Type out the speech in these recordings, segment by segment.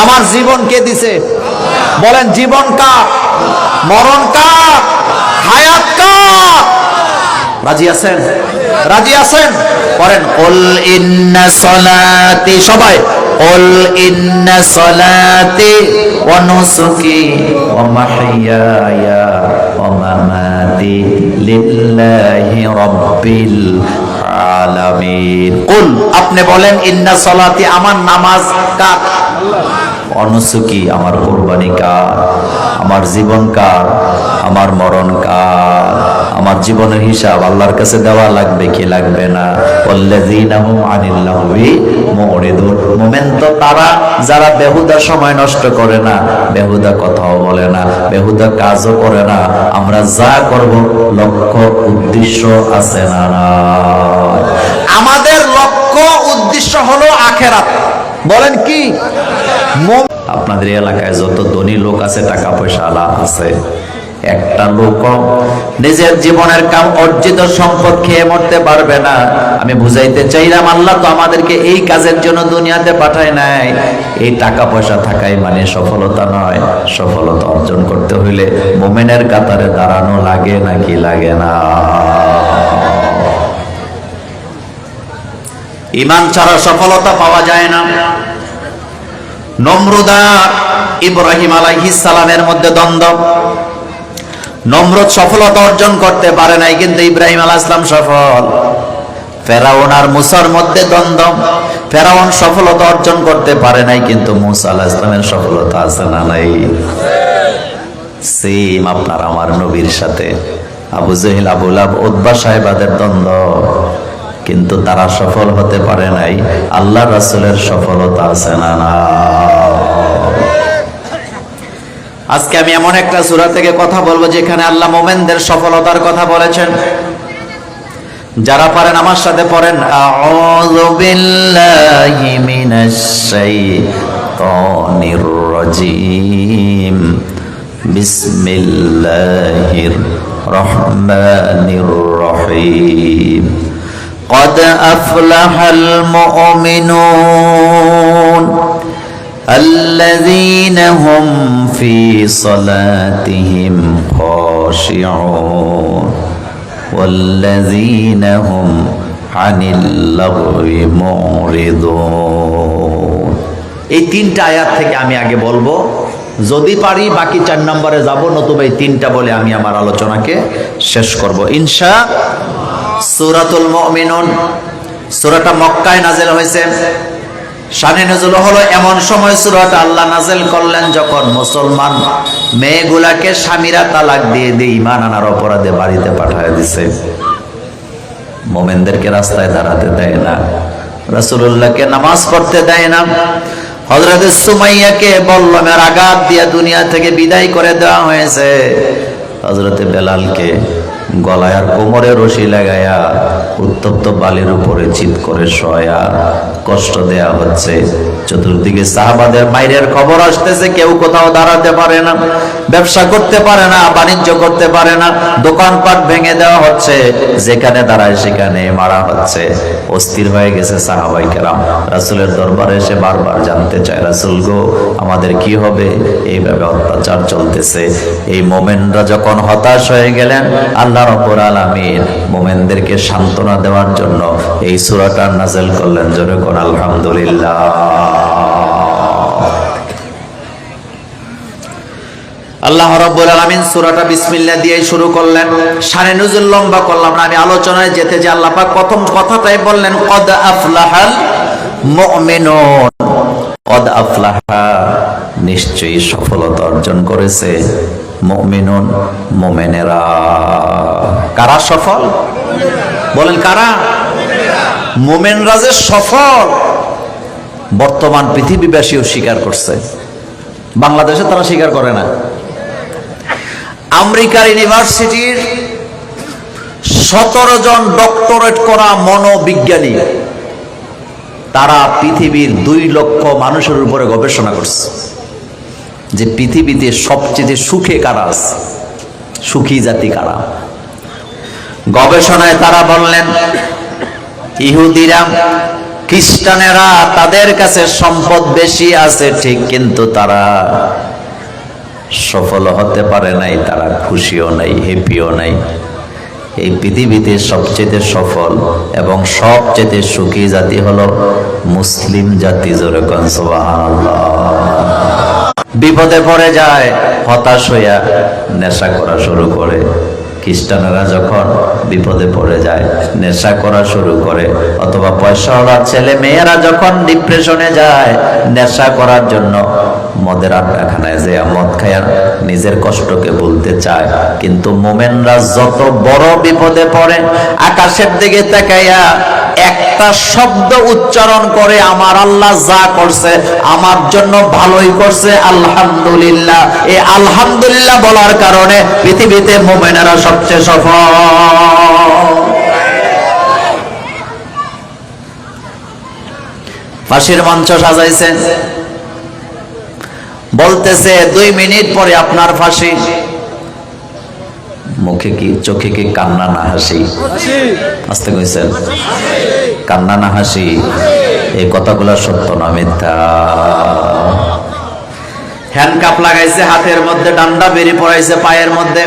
আমার জীবন কে দিছে? বলেন জীবন কার, মরণ কার, হায়াত কার? রাজি আছেন? রাজি আছেন? পড়েন কুল ইন্না সলাতি, সবাই কুল ইন্না সলাতি ওয়া নুসুকি ওয়া মাহইয়ায়া ওয়া মামাতি লিল্লাহি রাব্বিল আলামিন। কুল, আপনি বলেন ইন্না সলাতি, আমার নামাজ কার? অনুসুকি, আমার কুরবানি কার? আমার জীবন কার? আমার মরণ কার? আমার জীবনের হিসাব আল্লাহর কাছে দেওয়া লাগবে কি লাগবে না? ওয়াল্লাযীনা হুম আনিল লাহবি মুরিদুন। মুমিন তো তারা যারা বেহুদা সময় নষ্ট করে না, বেহুদা কথাও বলে না, বেহুদা কাজও করে না। আমরা যা করব লক্ষ্য উদ্দেশ্য আছে না? আমাদের লক্ষ্য উদ্দেশ্য হলো আখিরাত। বলেন কি? আপনাদের এলাকায় যত ধনী লোক আছে, টাকা পয়সা আলা আছে, একটা লোক নিজের জীবনের কাম অর্জিত সম্পদ খেয়ে মরতে পারবে না। আমি বুঝাইতে চাইলাম, আল্লাহ তো আমাদেরকে এই কাজের জন্য দুনিয়াতে পাঠায় নাই। এই টাকা পয়সা থাকাই মানে সফলতা নয়। সফলতা অর্জন করতে হইলে মুমিনের কাতারে দাঁড়ানো লাগে নাকি লাগে না? ঈমান ছাড়া সফলতা পাওয়া যায় না। নমরুদ আর ইব্রাহিম আলাইহিস সালামের মধ্যে দ্বন্দ্ব। নমরুদ সফলতা অর্জন করতে পারে নাই, কিন্তু ইব্রাহিম আলাইহিস সালাম সফল। ফেরাউন আর মুসার মধ্যে দ্বন্দ্ব। ফেরাউন সফলতা অর্জন করতে পারে নাই, কিন্তু মুসা আলাইহিস সালামের সফলতা আছে না নাই? সেম আপনার আমার নবীর সাথে আবু জেহেল, আবু লাহাব, উতবা সাহেবাদের দ্বন্দ্ব, কিন্তু তারা সফল হতে পারে নাই। আল্লাহ রাসূলের সফলতা আছে না? না। আজকে আমি এমন একটা সূরা থেকে কথা বলবো যেখানে আল্লাহ মুমিনদের সফলতার কথা বলেছেন। যারা পারেন আমার সাথে পড়েন, আউযু বিল্লাহি মিনাশ শাইতানির রাজীম, বিসমিল্লাহির রহমানির রহিম। قد أفلح المؤمنون الذين هم في صلاتهم خاشعون والذين هم عن اللغو معرضون। এই তিনটা আয়াত থেকে আমি আগে বলবো, যদি পারি বাকি 4 নম্বরে যাব, নতুবা এই তিনটা বলে আমি আমার আলোচনাকে শেষ করব ইনশাআল্লাহ। সূরাতুল মুমিনুন, সূরাটা মক্কায় নাযিল হয়েছে। শানে নজুল হলো এমন সময় সূরাটা আল্লাহ নাযিল করলেন যখন মুসলমান মেয়েগুলাকে স্বামীরা তালাক দিয়ে ঈমান আনার অপরাধে বাড়িতে পাঠিয়ে দিছে। মুমিনদেরকে রাস্তায় দাঁড়াতে দেয় না, রাসূলুল্লাহকে নামাজ পড়তে দেয় না। হযরত সুমাইয়াকে বল্লমের আঘাত দিয়ে দুনিয়া থেকে বিদায় করে দেওয়া হয়েছে। হযরত বেলালকে গলায় আর কোমরে রশি লাগায়া উত্তপ্ত বালির উপরে চিৎ করে শোয়া কষ্ট দেয়া হচ্ছে। চতুর্দিকে সাহাবাদের মাইরের খবর আসতেছে, কেউ কোথাও দাঁড়াতে পারে না, ব্যবসা করতে পারে না, বাণিজ্য করতে পারে না, দোকানপাট ভেঙে দেওয়া হচ্ছে, যেখানে দাঁড়ায় সেখানে মারা হচ্ছে। অস্থির হয়ে গেছে সাহাবায়ে কেরাম। রাসূলের দরবারে এসে বারবার জানতে চায়, রাসূল গো, আমাদের কি হবে? এইভাবে অত্যাচার চলতেছে। এই মুমিনরা যখন হতাশ হয়ে গেলেন, আল্লাহ রাব্বুল আলামিন মুমিনদেরকে সান্ত্বনা দেওয়ার জন্য এই সূরাটা নাযিল করলেন। জোরে কোন আলহামদুলিল্লাহ। আল্লাহ রাব্বুল আলামিন সূরাটা বিসমিল্লাহ দিয়ে শুরু করলেন। শানে নুজুল লম্বা করলাম না, আমি আলোচনায় যেতে যে আল্লাহ পাক প্রথম কথাটাই বললেন, কদ আফলাহাল মুমিনুন। কদ আফলাহা, নিশ্চয়ই সফলতা অর্জন করেছে মুমিনুন, মুমিনেরা। কারা সফল? বলেন কারা? মুমিনরা যে সফল বর্তমান পৃথিবীবাসীও স্বীকার করছে, বাংলাদেশে তারা স্বীকার করে না। আমেরিকার ইউনিভার্সিটির 17 জন ডক্টরেট করা মনোবিজ্ঞানী, তারা পৃথিবীর 2 লক্ষ মানুষের উপরে গবেষণা করছে যে পৃথিবীতে সবচেয়ে সুখে কারা আছে, সুখী জাতি কারা। গবেষণায় তারা বললেন, ইহুদিরা খ্রিস্টানেরা তাদের কাছে সম্পদ বেশি আছে ঠিক, কিন্তু তারা সফল হতে পারে নাই, তারা খুশিও নাই, হ্যাপিও নাই। এই পৃথিবীতে সবচেয়ে সফল এবং সবচেয়ে সুখী জাতি হলো মুসলিম জাতি। জোরে কোন সুবহানাল্লাহ। বিপদে পড়ে যায়, হতাশ হইয়া নেশা করা শুরু করে। খ্রিস্টানেরা যখন বিপদে পড়ে যায়, নেশা করা শুরু করে, অথবা পয়সাওয়ালা ছেলে মেয়েরা যখন ডিপ্রেশনে যায়, নেশা করার জন্য মদের আড্ডাখানায় যে মদ খায়া নিজের কষ্টকে বলতে চায়। কিন্তু মোমেনরা যত বড় বিপদে পড়ে, আকাশের দিকে তাকাইয়া একটা শব্দ উচ্চারণ করে, আমার আল্লাহ যা করছে আমার জন্য ভালোই করছে, আলহামদুলিল্লাহ। এই আলহামদুলিল্লাহ বলার কারণে পৃথিবীতে মুমিনেরা সবচেয়ে সফল। ফাঁসির মঞ্চ সাজাইছে, বলতেছে 2 মিনিট পরে আপনার ফাঁসি। মুখে কি, চোখে কি কান্না না হাসি? আসতে কইছেন, কান্না না হাসি? এই কথাগুলো সত্য না মিথ্যা? হ্যান্ডকাপ লাগাইছে হাতের মধ্যে, ডান্ডা বেরিয়ে পড়াইছে পায়ের মধ্যে।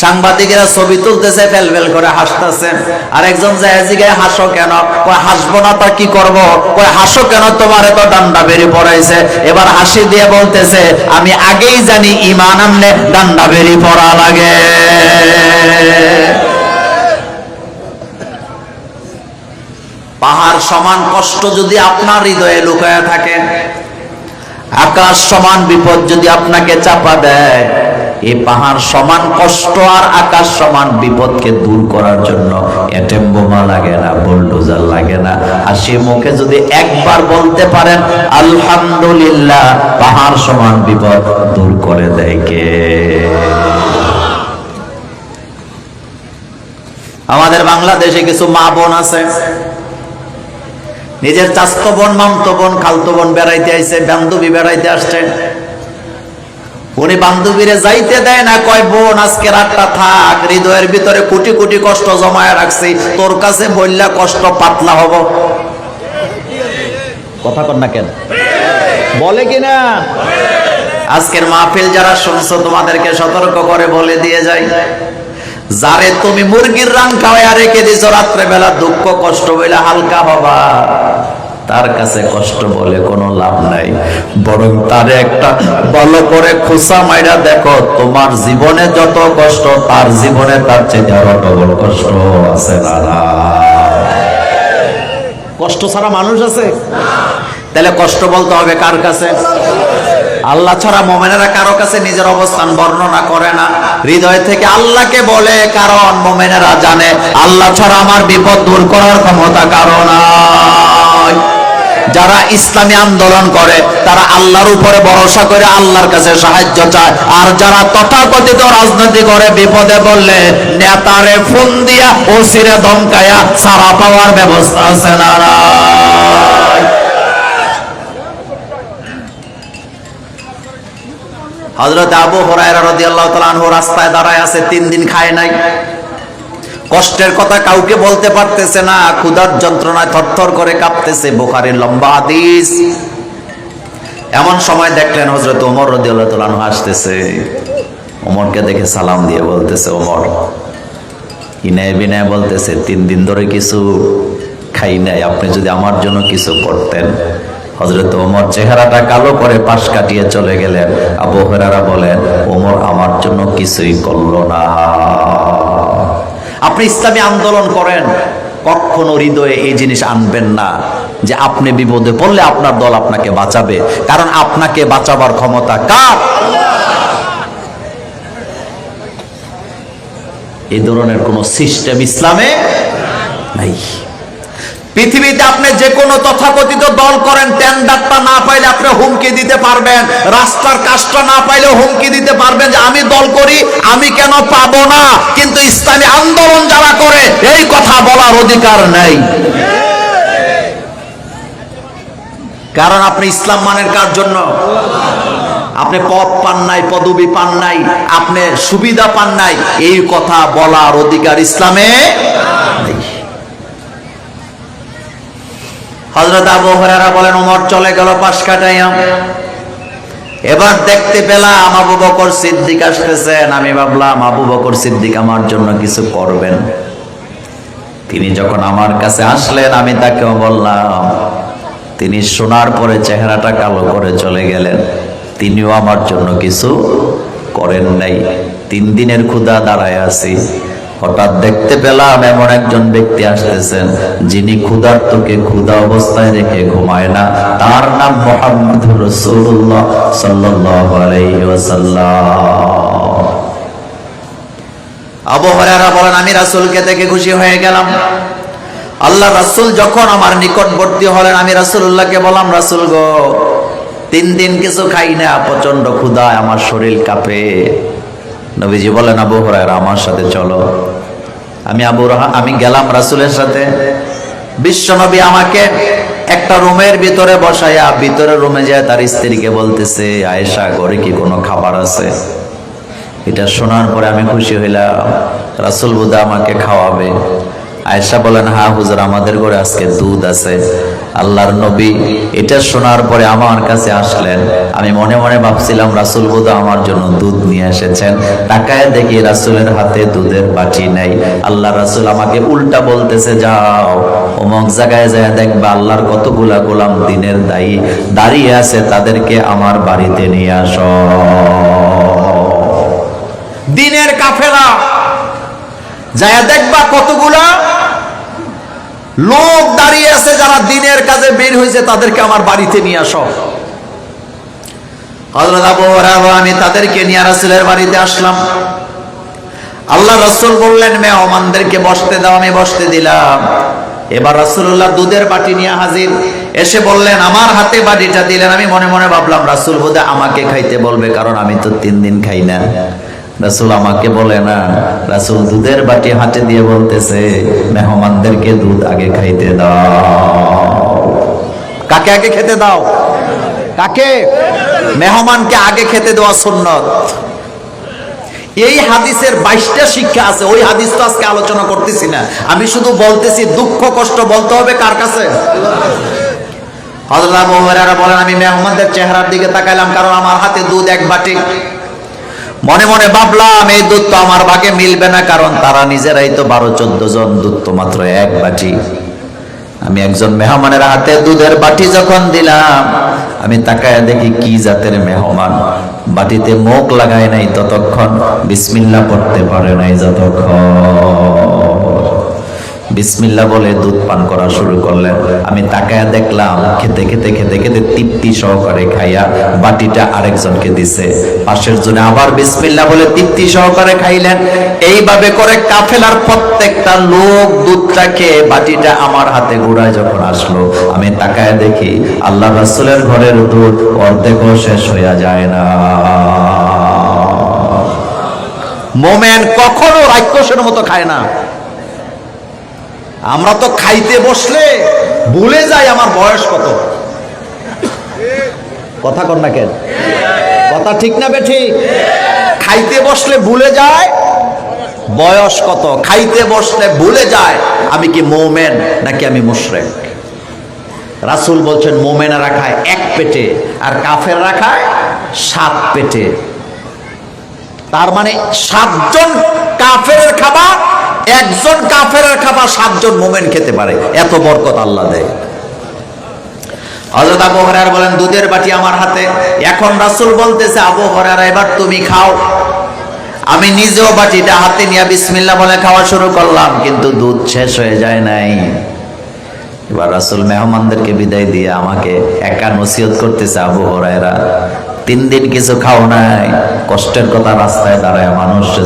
সাংবাদিকেরা ছবি তুলতেছে, ফেলফেল করে হাসতেছে। আর একজন যায় জিগায়, হাসো কেন? কয় হাসবো না তা কি করব? কয় হাসো কেন? তোমার এত ডান্ডা বেরিয়ে পড়াইছে। এবার হাসি দিয়ে বলতেছে, আমি আগেই জানি ঈমান আনলে ডান্ডা বেরিয়ে পড়া লাগে। পাহাড় সমান কষ্ট যদি আপনার হৃদয়ে লুকায়া থাকে, আকাশ সমান বিপদ যদি আপনাকে চাপা দেয়, এই পাহাড় সমান কষ্ট আর আকাশ সমান বিপদকে দূর করার জন্য এটম বোমা লাগে না, বুলডোজার লাগে না। হাসি মুখে যদি একবার বলতে পারেন আলহামদুলিল্লাহ, পাহাড় সমান বিপদ দূর করে দেয় কে? আমাদের বাংলাদেশে কিছু মা বোন আছে, নিজের চাচতো বোন, মামতো বোন, খালতো বোন বেড়াইতে আইছে, বান্ধবী বেড়াইতে আসছে। উনি বান্ধবীরে যাইতে দেয় না, কয় বোন আজকে রাতটা থাক, হৃদয়ের ভিতরে কোটি কোটি কষ্ট জমায় রাখছি, তোর কাছে বললা কষ্ট পাতলা হব। কথা কর না কেন? বলে কিনা? আজকের মাহফিল যারা শুনছো, তোমাদেরকে সতর্ক করে বলে দিয়ে যাই, যারে তুমি মুরগির রাং খাওয়া রেখে দিছো, রাত্রে বেলা দুঃখ কষ্ট বলে হালকা হবা, তার কাছে কষ্ট বলে কোনো লাভ নাই। বরং তারে একটা ভালো করে খোঁচা মাইরা দেখো, তোমার জীবনে যত কষ্ট তার জীবনে তার চেয়ে আরো ডবল কষ্ট আছে। না, কষ্ট ছাড়া মানুষ আছে? তাহলে কষ্ট বলতে হবে কার কাছে? আল্লাহ ছাড়া মুমিনেরা কারো কাছে নিজের অবস্থান বর্ণনা করে না, হৃদয় থেকে আল্লাহকে বলে। কারণ মুমিনেরা জানে আল্লাহ ছাড়া আমার বিপদ দূর করার ক্ষমতা কারো নাই। যারা ইসলামী আন্দোলন করে তারা আল্লাহর উপরে ভরসা করে আল্লাহর কাছে সাহায্য চায়। আর যারা তথাকথিত রাজনীতি করে, বিপদে বললে নেতারে ফোন দিয়া ওসিরে ধমকায়া সারা পাওয়ার ব্যবস্থা আছে না? হযরত আবু হুরায়রা রাদিয়াল্লাহু তাআলা আনহু রাস্তায় দাঁড়ায় আছে, 3 দিন খায় নাই। কষ্টের কথা কাউকে বলতে পারতেছে না, ক্ষুধার যন্ত্রণায় থরথর করে কাঁপতেছে। বুখারীর লম্বা হাদিস। এমন সময় দেখলেন হযরত ওমর রাদিয়াল্লাহু তাআলা আনহু আসতেছে। ওমরকে দেখে সালাম দিয়ে বলতেছে, ওমর ইনায় বিনায় বলতেছে 3 দিন ধরে কিছু খাই নাই, আপনি যদি আমার জন্য কিছু করতেন। হযরত ওমর চেহারাটা কালো করে পাশ কাটিয়ে চলে গেলেন। আবু হুরায়রা বলেন, ওমর আমার জন্য কিছুই করলো না। আপনি ইসলামী আন্দোলন করেন, কখনো হৃদয়ে এই জিনিস আনবেন না যে আপনি বিপদে পড়লে আপনার দল আপনাকে বাঁচাবে। কারণ আপনাকে বাঁচাবার ক্ষমতা কার? এই ধরনের কোন সিস্টেম ইসলামে নাই। পৃথিবীতে আপনি যে কোনো তথাকথিত দল করেন, টেন্ডারটা না পাইলে আপনি হুমকি দিতে পারবেন, রাস্তার কাজটা না পাইলে হুমকি দিতে পারবেন যে আমি দল করি, আমি কেন পাবো না। কিন্তু ইসলামী আন্দোলন যারা করে এই কথা বলার অধিকার নেই। কারণ আপনি ইসলাম মানের কার জন্য? আপনি পদ পান নাই, পদবি পান নাই, আপনি সুবিধা পান নাই, এই কথা বলার অধিকার ইসলামে নেই। হযরত আবু হুরায়রা বলেন ওমর চলে গেল পাশ কাটাইয়া। এবার দেখতে পেলাম আবু বকর সিদ্দিক আসতেছেন। আমি ভাবলাম আবু বকর সিদ্দিক আমার জন্য কিছু করবেন। তিনি যখন আমার কাছে আসলেন আমি তাকেও বললাম। তিনি শোনার পরে চেহারাটা কালো করে চলে গেলেন। তিনিও আমার জন্য কিছু করেন নাই। 3 দিনের ক্ষুধা দাঁড়ায় আছি, হঠাৎ দেখতে পেলাম এমন একজন ব্যক্তি আসতেছেন যিনি ক্ষুধার্তকে ক্ষুধা অবস্থায় রেখে ঘুমায় না। তার নাম মুহাম্মদুর রাসূলুল্লাহ সাল্লাল্লাহু আলাইহি ওয়াসাল্লাম। আবু হুরায়রা বলেন আমি রাসূলকে দেখে খুশি হয়ে গেলাম। আল্লাহ রাসূল যখন আমার নিকটবর্তী হলেন আমি রাসূলুল্লাহকে বললাম, রাসূল গো 3 দিন কিছু খাই না, প্রচন্ড ক্ষুধায় আমার শরীর কাঁপে। নবীজি বলেন আবু হুরায়রা আমার সাথে চলো। আমি গেলাম রাসূলের সাথে। বিশ্বনবী আমাকে একটা রুমের ভিতরে বসায়া ভিতরে রুমে যায় তার স্ত্রীকে বলতেছে, আয়েশা ঘরে কি কোনো খাবার আছে? এটা শোনার পরে আমি খুশি হইলাম, রাসূল বোধহয় আমাকে খাওয়াবে। আয়েশা বলেন হ্যাঁ হুজুর আমাদের ঘরে আজকে দুধ আছে। আল্লাহর নবী এটা শোনার পরে আমার কাছে আসলেন। আমি মনে মনে ভাবছিলাম রাসূল বোধহয় আমার জন্য দুধ নিয়ে এসেছেন। তাকায় দেখি রাসূলের হাতে দুধের বাটি নাই। আল্লাহ রাসূল আমাকে উল্টা বলতেছে, যাও অমুক জায়গায় যায় দেখবা আল্লাহর কতগুলা গোলাম দিনের দায়ী দাঁড়িয়ে আছে, তাদেরকে আমার বাড়িতে নিয়ে আসো। দিনের কাফেলা যায় দেখবা কতগুলা লোক দাঁড়িয়ে আছে যারা দিনের কাজে বের হয়েছে, তাদেরকে আমার বাড়িতে নিয়ে আসো। হযরত আবু হুরায়রা আমি তাদেরকে নিয়ে রাসূলের বাড়িতে আসলাম। আল্লাহ রাসূল বললেন মেহমানদেরকে বসতে দাও। আমি বসতে দিলাম। এবার রাসূলুল্লাহ দুধের বাটি নিয়ে হাজির। এসে বললেন আমার হাতে বাটিটা দিলেন। আমি মনে মনে ভাবলাম রাসূল বোধহয় আমাকে খাইতে বলবে, কারণ আমি তো 3 দিন খাই না। রাসূল আমাকে বলে না, রাসূল দুধের বাটি হাতে দিয়ে বলতেছে মেহমানদেরকে দুধ আগে খাইতে দাও। কাকে আগে খেতে দাও? কাকে? মেহমানকে আগে খেতে দেওয়া সুন্নাত। এই হাদিসের 22টা শিক্ষা আছে। ওই হাদিস তো আজকে আলোচনা করতেছি না, আমি শুধু বলতেছি দুঃখ কষ্ট বলতে হবে কার কাছে? হযরত আবু হুরায়রা বলেন আমি মেহমানদের চেহারার দিকে তাকাইলাম, কারণ আমার হাতে দুধ 1 বাটি। মনে মনে ভাবলাম এই দুধ তো আমার ভাগে মিলবে না, কারণ তারা নিজেরাই তো 12-14 জন, দুধ তো মাত্র 1 বাটি। আমি একজন মেহমানের হাতে দুধের বাটি যখন দিলাম, আমি তাকায় দেখি কি জাতের মেহমান। বাটিতে মুখ লাগায় নাই ততক্ষণ, বিসমিল্লাহ পড়তে পারে নাই যতক্ষণ। বিসমিল্লাহ বলে দুধ পান করা শুরু করলেন। আমি তাকায়া দেখলাম খেতে খেতে খেতে খেতে তৃপ্তি সহকারে খাইয়া বাটিটা আরেকজনকে দিছে। পাশের জনে আবার বিসমিল্লাহ বলে তৃপ্তি সহকারে খাইলেন। এইভাবে করে কাফেলার প্রত্যেকটা লোক দুধটা খেয়ে বাটিটা আমার হাতে ঘুরায় যখন আসলো, আমি তাকায়া দেখি আল্লাহ রাসূলের ঘরের দুধ অর্ধেকও শেষ হইয়া যায় না। মোমেন কখনো রাক্ষসের মতো খায় না। আমরা তো খাইতে বসলে ভুলে যাই আমার বয়স কত। কথা কর না কেন? কথা ঠিক না বেঠিক? খাইতে বসলে ভুলে যায় বয়স কত। খাইতে বসলে ভুলে যায় আমি কি মুমিন নাকি আমি মুশরিক। রাসূল বলছেন মুমিনেরা খায় 1 পেটে আর কাফেররা খায় 7 পেটে। তার মানে 7 জন কাফেরের খাবার, 1 জন কাফেরের খাবার 7 জন মুমিন খেতে পারে। এত বরকত আল্লাহ দেয়। হযরত আবু হুরায়রা বলেন দুধের বাটি আমার হাতে। এখন রাসূল বলতেছে আবু হুরায়রা এবার তুমি খাও। আমি নিজেও বাটিটা হাতে নিয়ে বিসমিল্লাহ বলে খাওয়া শুরু করলাম, কিন্তু দুধ শেষ হয়ে যায় নাই। এবার রাসূল মেহমানদেরকে বিদায় দিয়ে আমাকে একা নসিহত করতেছে, আবু হুরায়রা 3 দিন কিছু খাও নাই, কষ্টের কথা রাস্তায় দাঁড়ায় মানুষকে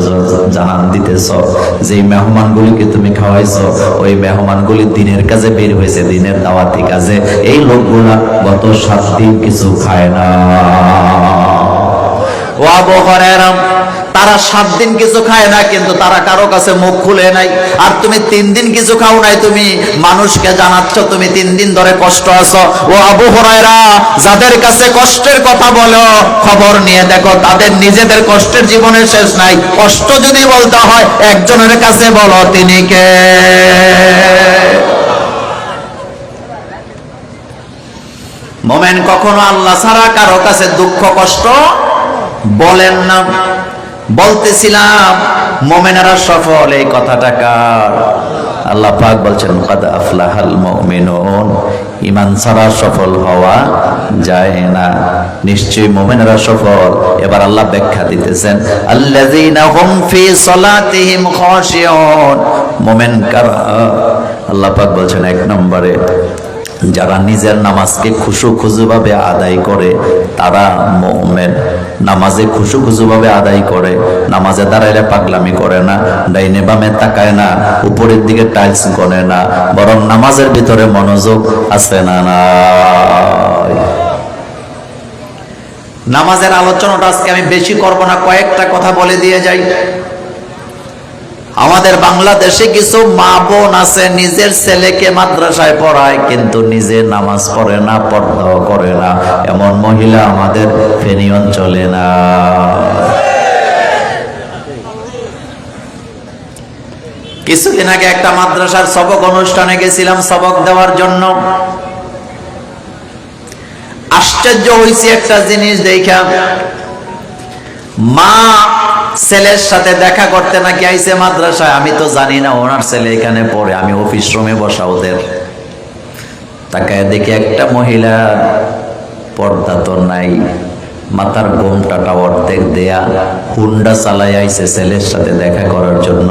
জানান দিতেছ। যে মেহমানগুলিকে তুমি খাওয়াইছো ওই মেহমানগুলি দিনের কাজে বের হয়েছে, দিনের দাওয়াতি কাজে। এই লোকগুলা গত 7 দিন কিছু খায় না। ও আবু হুরায়রা, তারা 7 দিন কিছু খায় না, কিন্তু তারা কারো কাছে মুখ খুলে নাই। আর তুমি 3 দিন কিছু খাও নাই, তুমি মানুষকে জানাচ্ছ তুমি 3 দিন ধরে কষ্ট আছো। ও আবু হুরায়রা, যাদের কাছে কষ্টের কথা বলো খবর নিয়ে দেখো তাদের নিজেদের কষ্টের জীবনের শেষ নাই। কষ্ট যদি বলতে হয় একজনের কাছে বলো, তিনি কে? মোমেন কখনো আল্লাহ ছাড়া কারো কাছে দুঃখ কষ্ট বলেন না। বলতেছিলাম মোমেনেরা সফল, এই কথাটা কার? আল্লাহ পাক বলছেন কাদ আফলাহাল মুমিনুন, ঈমান ছাড়া সফল হওয়া যায় না। নিশ্চয়ই মুমিনরা সফল। এবার আল্লাহ ব্যাখ্যা দিতেছেন আল্লাযীনা হুম ফি সালাতিহিম খাশিউন। মুমিন কারা? আল্লাহ পাক বলছেন এক নম্বরে যারা নিজের নামাজকে খুশু খুজুভাবে আদায় করে তারা মুমিন। নামাজে খুশু খুজুভাবে আদায় করে, নামাজে দাঁড়াইলে পাগলামি করে না, ডাইনে বামে তাকায় না, উপরের দিকে টাইলস গনে না, বরং নামাজের ভিতরে মনোযোগ আছে না নাই? নামাজের আলোচনাটা আজকে আমি বেশি করব না, কয়েকটা কথা বলে দিয়ে যাই। আমাদের বাংলাদেশে কিছু মা বোন আছে নিজের ছেলেকে মাদ্রাসায় পড়ায় কিন্তু নিজে নামাজ পড়ে না, পর্দাও করে না। এমন মহিলা আমাদের ফেনী অঞ্চলে না। কিছুদিন আগে একটা মাদ্রাসার সবক অনুষ্ঠানে গেছিলাম সবক দেওয়ার জন্য। আশ্চর্য হয়েছে একটা জিনিস দেখা, মা ছেলের সাথে দেখা করতে নাকি আইছে মাদ্রাসায়। আমি তো জানি না ওনার ছেলে এখানে পড়ে, আমি অফিস রুমে বসা ওদের। তাকায় দেখি একটা মহিলা পর্দা তো নাই, মাথার ঘোমটাটা অর্ধেক দেয়া, হুন্ডা চালাই আইছে ছেলের সাথে দেখা করার জন্য।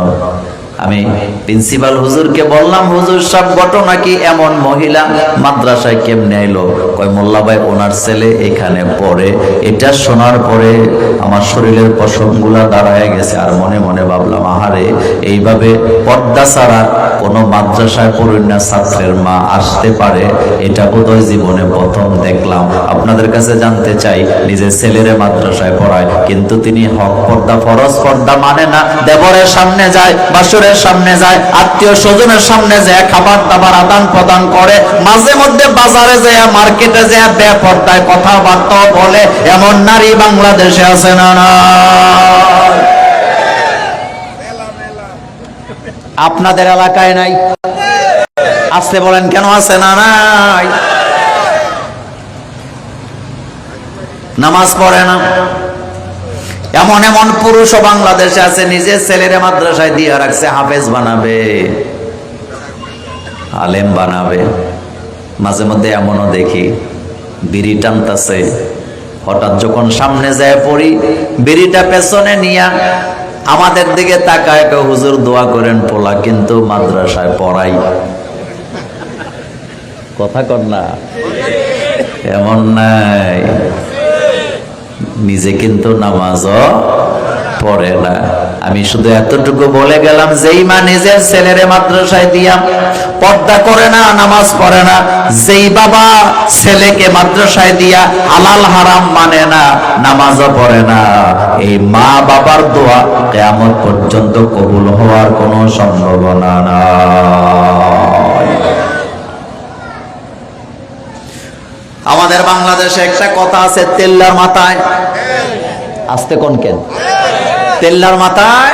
আমি প্রিন্সিপাল হুজুরকে বললাম, হুজুর সব ঘটনা কি? এমন মহিলা মাদ্রাসায় কেমনে আইলো? কয় মোল্লা ভাই ওনার ছেলে এখানে পড়ে। এটা শোনার পরে আমার শরীরের পশমগুলা দাঁড়ায় গেছে, আর মনে মনে ভাবলাম আহারে, এইভাবে পর্দা ছাড়া কোনো মাদ্রাসায় পড়ুনা ছাত্রের মা আসতে পারে, এটা বোধহয় জীবনে প্রথম দেখলাম। আপনাদের কাছে জানতে চাই, নিজের ছেলেরে মাদ্রাসায় পড়ায় কিন্তু তিনি হক পর্দা ফরজ পর্দা মানে না। দেবরের সামনে যায়, বাসুরের সামনে যায়, আত্মীয় স্বজনের সামনে যায়, খাবার দাবার আদান প্রদান করে, মাঝে মধ্যে বাজারে যায়, মার্কেটে যায়, বেপর্দায় কথাবার্তা বলে। এমন নারী বাংলাদেশে আছে না? না, আপনাদের এলাকায় নাই? আসতে বলেন কেন আছে না? নাই, নামাজ পড়ে না। এমন এমন পুরুষও বাংলাদেশে আছে নিজের ছেলেরে মাদ্রাসায় দিয়ে রাখছে, হাফেজ বানাবে, আলেম বানাবে। মাঝে মধ্যে এমনও দেখি বিড়ি টানতেছে, হঠাৎ যখন সামনে যায় পড়ি, বিড়িটা পেছনে নিয়া আমাদের দিকে তাকায়, হুজুর দোয়া করেন, পোলা কিন্তু মাদ্রাসায় পড়াই। কথা কর না, এমন নাই, নিজে কিন্তু নামাজও পড়ে না। আমি শুধু এতটুকু বলে গেলাম, যেই মা নিজের ছেলেরে মাদ্রাসায় দিয়া পর্দা করে না, নামাজ পড়ে না, যেই বাবা ছেলেকে মাদ্রাসায় দিয়া হালাল হারাম মানে না, নামাজও পড়ে না, এই মা বাবার দোয়া কিয়ামত পর্যন্ত কবুল হওয়ার কোনো সম্ভাবনা নাই। আমাদের বাংলাদেশে একটা কথা আছে, তেল্লার মাথায় আস্তে কোন কেন, তেল্লার মাথায়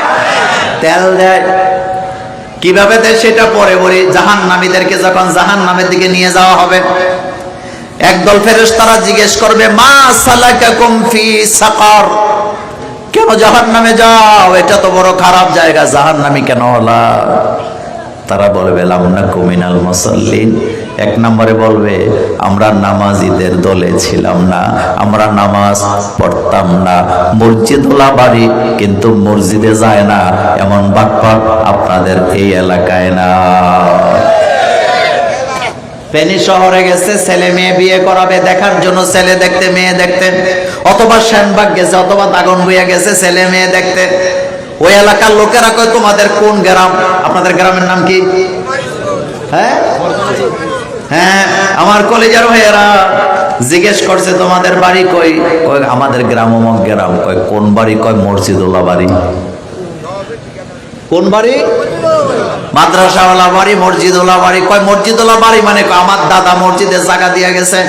তেল দেয়। কিভাবে দেয় সেটা পরে বলি। জাহান্নামীদেরকে যখন জাহান্নামের দিকে নিয়ে যাওয়া হবে, একদল ফেরেশতারা জিজ্ঞেস করবে, মা সালাকাকুম ফি সাকার, কেন জাহান্নামে যাও? এটা তো বড় খারাপ জায়গা, জাহান্নামী কেন হলা? তারা বলবে লাম নাকু মিনাল মুসাল্লিন। এক নম্বরে বলবে আমরা নামাজীদের দলে ছিলাম না, আমরা নামাজ পড়তাম না, মসজিদওয়ালা বাড়ি কিন্তু মসজিদে যায় না, এমন বাটপাট আপনাদের এই এলাকায় না। ফেনী শহরে গেছে ছেলে মেয়ে বিয়ে করাবে দেখার জন্য, ছেলে দেখতে মেয়ে দেখতে, অথবা শ্যানবাগ গেছে অথবা দাগনভূঞা গেছে ছেলে মেয়ে দেখতে। ওই এলাকার লোকেরা কয় তোমাদের কোন গ্রাম? আপনাদের গ্রামের নাম কি? হ্যাঁ হ্যাঁ, আমার কলেজের ভাইয়েরা জিজ্ঞেস করছে তোমাদের বাড়ি কই? কয় আমাদের গ্রাম অমুক গ্রাম। কয় কোন বাড়ি? কয় মসজিদওয়ালা বাড়ি। কোন বাড়ি? মাদ্রাসাওয়ালা বাড়ি, মসজিদওয়ালা বাড়ি। কয় মসজিদওয়ালা বাড়ি মানে? আমার দাদা মসজিদের জায়গা দিয়ে গেছে।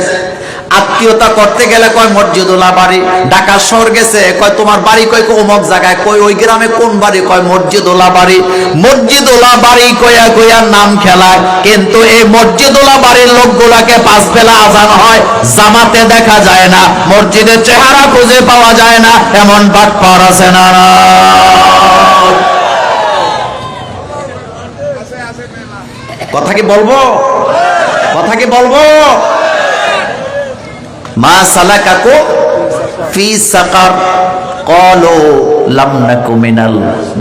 আত্মীয়তা করতে গেলে কয় মসজিদুল্লাহ বাড়ি, ঢাকা শহর গেছে কয় তোমার বাড়ি কয় অমুক জায়গায়, কই ওই গ্রামে কোন বাড়ি, কয় মসজিদুল্লাহ বাড়ি। মসজিদুল্লাহ বাড়ি কয়া কয়া নাম খেলায়, কিন্তু এই মসজিদুল্লাহ বাড়ির লোকগুলাকে পাঁচ বেলা আজান হয়, জামাতে দেখা যায় না, মসজিদের চেহারা খুঁজে পাওয়া যায় না, এমন বাটপার আছে না? কথা কি বলবো? কথা কি বলবো? মা সালাকাকুম ফি সাকার ক্বালু লাম নাকু মিনাল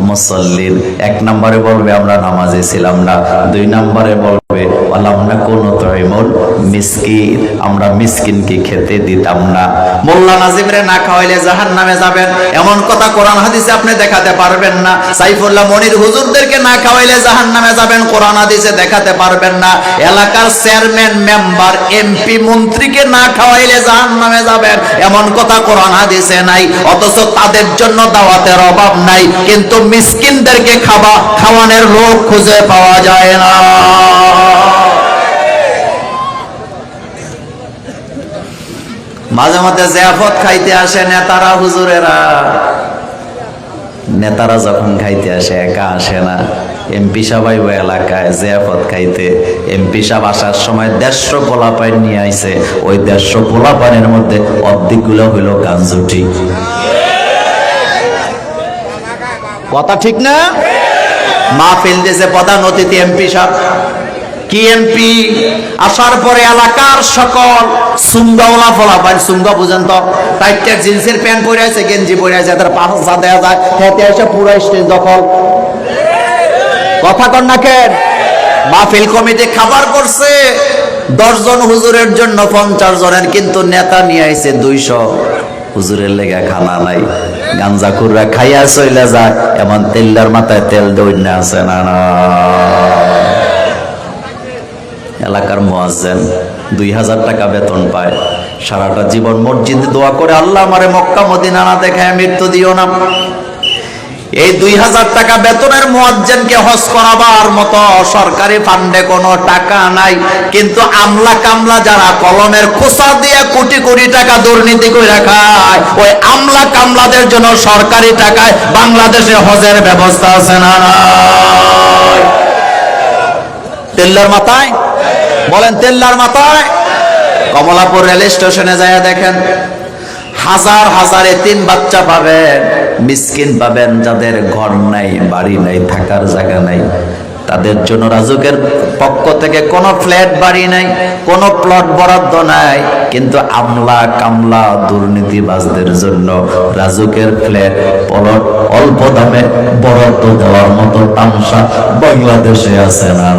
মুসাল্লিন। এক নম্বরে বলবে আমরা নামাজে ছিলাম না, দুই নম্বরে বলবে ওয়ালাম নাকু নুতঈমুল মিসকিন, আমরা মিসকিনকে খেতে দিতাম না। মোল্লা নাজিমরে না খাওয়াইলে জাহান্নামে যাবেন, এমন কথা কোরআন হাদিসে আপনি দেখাতে পারবেন না। সাইফুল্লাহ মনির হুজুরদেরকে না খাওয়াইলে জাহান্নামে যাবেন, কোরআন হাদিসে দেখাতে পারবেন না। এলাকার চেয়ারম্যান, মেম্বার, এমপি, মন্ত্রীকে না খাওয়াইলে জাহান্নামে যাবেন, এমন কথা কোরআন হাদিসে নাই। অথচ তাদের জন্য দাওয়াতের অভাব নাই, কিন্তু মিসকিনদেরকে খাওয়ানোর লোক খুঁজে পাওয়া যায় না। মাঝে মাঝে জিয়াফত খাইতে আসে নেতারা, হুজুরেরা। নেতারা যখন খাইতে আসে একা আসে না, এমপি সাহেব ওই এলাকায় জিয়াফত খাইতে। এমপি সাহেব আসার সময় 150 পোলাপাইন নিয়ে আইছে, ওই 150 পোলাপাইনের মধ্যে অর্ধেকগুলো হইল গাঞ্জুটি। কথা ঠিক না? মাহফিল দিয়েছে প্রধান অতিথি এমপি সাহেব। কি এমপি? আসার পরে এলাকার সকল সুঙ্গাওয়ালা ফলাফল, সুঙ্গা বুঝেন তো, টাইটের জিন্সের প্যান্ট পরে আছে, গেঞ্জি পরে আছে, তার পাশা দেওয়া যায়, হেঁটে এসে পুরো স্টেজ দখল। কথা কন না কেন? মাহফিল কমিটি খাবার করছে 10 জন হুজুরের জন্য 50 জনের, কিন্তু নেতা নিয়ে আইছে 200। হুজুরের লেগে খানা নাই, গাঞ্জাখুররা খাইয়া চইলা যায়, এমন তেল্লার মাথায় তেল দৈন্য আছে না? এলাকার মুয়াজ্জিন 2000 টাকা বেতন পায়, সারাটা জীবন মসজিদে দোয়া করে, আল্লাহ আমারে মক্কা মদিনা না দেখায় মৃত্যু দিও না। এই 2000 টাকা বেতনের মুয়াজ্জিনকে হজ করাবার মতো সরকারি ফান্ডে কোনো টাকা নাই, কিন্তু আমলা কামলা যারা কলমের খোসা দিয়ে কোটি কোটি টাকা দুর্নীতি করে খায়, ওই আমলা কামলাদের জন্য সরকারি টাকায় বাংলাদেশে হজের ব্যবস্থা আছে না? তেল্লার মাথায় বলেন, তেল্লার মাথায়। কমলাপুর রেল স্টেশনে যায় দেখেন, হাজার হাজার এতিম বাচ্চা পাবেন, মিসকিন পাবেন, যাদের ঘর নাই, বাড়ি নাই, থাকার জায়গা নাই। তাদের জন্য রাজুকের পক্ষ থেকে কোনো ফ্ল্যাট বাড়ি নাই, কোনো প্লট বরাদ্দ নাই, কিন্তু আমলা কামলা দুর্নীতিবাজদের জন্য রাজুকের ফ্ল্যাট প্লট অল্প দামে বরাদ্দ দেওয়ার মতো তামসা বাংলাদেশে আছে না?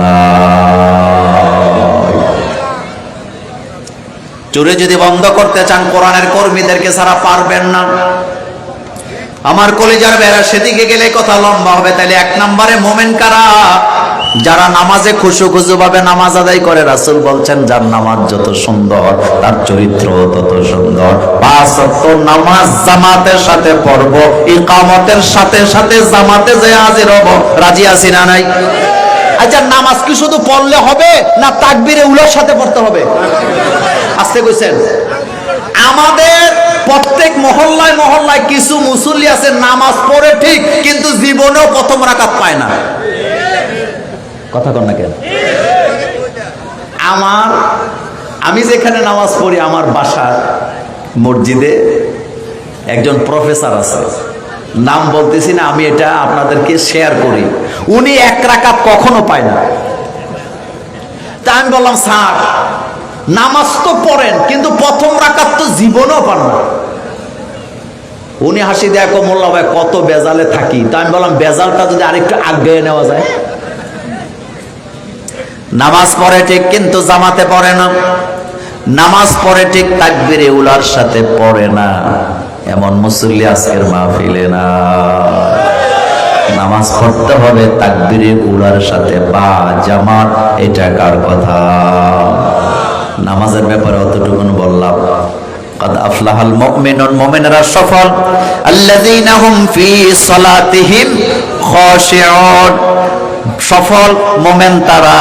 চুরি যদি বন্ধ করতে চান, কোরআনের কর্মীদেরকে ছাড়া পারবেন না। আমার কলিজার বেড়া, সেদিকে গেলে কথা লম্বা হবে। তাহলে 1 নম্বরে মোমেন কারা? যারা নামাজে খুশু খুশু ভাবে নামাজ আদায় করে। রাসূল বলছেন, যার নামাজ যত সুন্দর তার চরিত্র তত সুন্দর। 5 ওয়াক্ত নামাজ জামাতের সাথে পড়ব, ইকামতের সাথে সাথে জামাতে যে হাজির হব। রাজি আছি না নাই? আচ্ছা, নামাজ কি শুধু পড়লে হবে, না তাকবীরে উলার সাথে পড়তে হবে? আসতে কইছেন। আমাদের প্রত্যেক মহল্লায় মহল্লায় কিছু মুসল্লি আছে, নামাজ পড়ে ঠিক, কিন্তু জীবনেও প্রথম রাকাত পায় না। কথা কন না কেন? আমি যেখানে নামাজ পড়ি, আমার বাসার মসজিদে একজন প্রফেসর আছে, নাম বলতেছি না, আমি এটা আপনাদেরকে শেয়ার করি। উনি 1 রাকাত কখনো পায় না। তা আমি বললাম, স্যার নামাজ তো পড়েন, কিন্তু প্রথম রাকাত তো জীবনেও পান না। উনি হাসি দেখো, মোল্লা ভাই কত বেজালে থাকি। তা আমি বললাম, বেজালটা যদি আরেকটু আগে নেওয়া যায়। নামাজ পড়ে ঠিক, কিন্তু জামাতে পড়ে না। নামাজ পড়ে ঠিক, তাকবীরে উলার সাথে পড়ে না। এমন মুসল্লি আজকের মাহফিলে না। নামাজ পড়তে হবে তাকবীরে উলার সাথে বা জামাত। এটা কার কথা? নামাজের ব্যাপারে অতটুকুন বললাম। قد أفلح المؤمنون, মুমিনরা সফল। الذين هم في صلاتهم خاشعون, সফল মোমেন তারা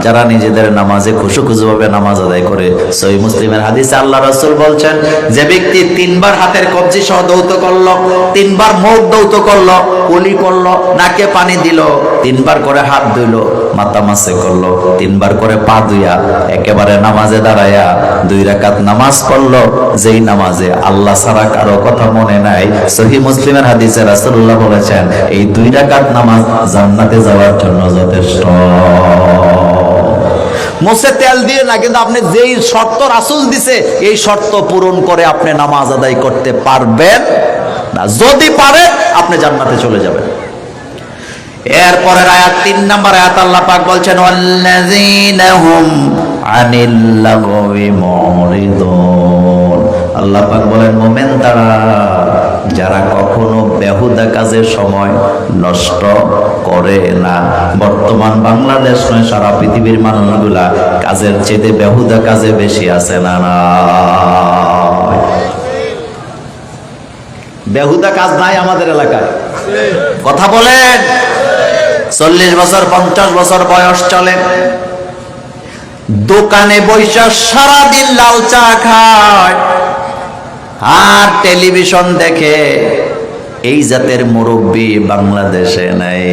যারা নিজেদের নামাজে খুশু ভাবে নামাজ আদায় করে। সহিহ মুসলিমের হাদিসে আল্লাহ রাসূল বলছেন, যে ব্যক্তি 3 বার হাতের কবজি সহ দৌত করলো, 3 বার মুখ দৌত করলো, কুলি করলো, নাকে পানি দিল, 3 বার করে হাত ধুইলো, মাথা মাসে করলো, 3 বার করে পা ধুইয়া একেবারে নামাজে দাঁড়ায়া 2 রাকাত নামাজ পড়লো, যেই নামাজে আল্লাহ ছাড়া কারো কথা মনে নাই। সহিহ মুসলিমের হাদিসে রাসূলুল্লাহ বলেছেন, এই 2 রাকাত নামাজ জান্নাতে যাওয়ার জন্য যথেষ্ট। মুছে তেল দিয়ে না, কিন্তু আপনি যেই শর্ত রাসূল দিছে এই শর্ত পূরণ করে আপনি নামাজ আদায় করতে পারবেন না। যদি পারেন আপনি জান্নাতে চলে যাবেন। এরপরের আয়াত 3 নম্বর আয়াত আল্লাহ পাক বলছেন, ওয়াল্লাযীনা হুম আনিল লাগওয়ি মুরিদুন। আল্লাহ পাক বলেন, মুমিন তারা যারা কখনো বেহুদা কাজের সময় নষ্ট করে না। বর্তমান বাংলাদেশ নয়, সারা পৃথিবীর মানুষগুলা কাজের চেয়ে বেহুদা কাজে বেশি আছে না? না, বেহুদা কাজ নাই আমাদের এলাকায়? কথা বলেন। 40 বছর 50 বছর বয়স চলে, দোকানে বৈশা সারাদিন লাল চা খায় আর টেলিভিশন দেখে। এই জাতের মুরব্বী বাংলাদেশে নাই।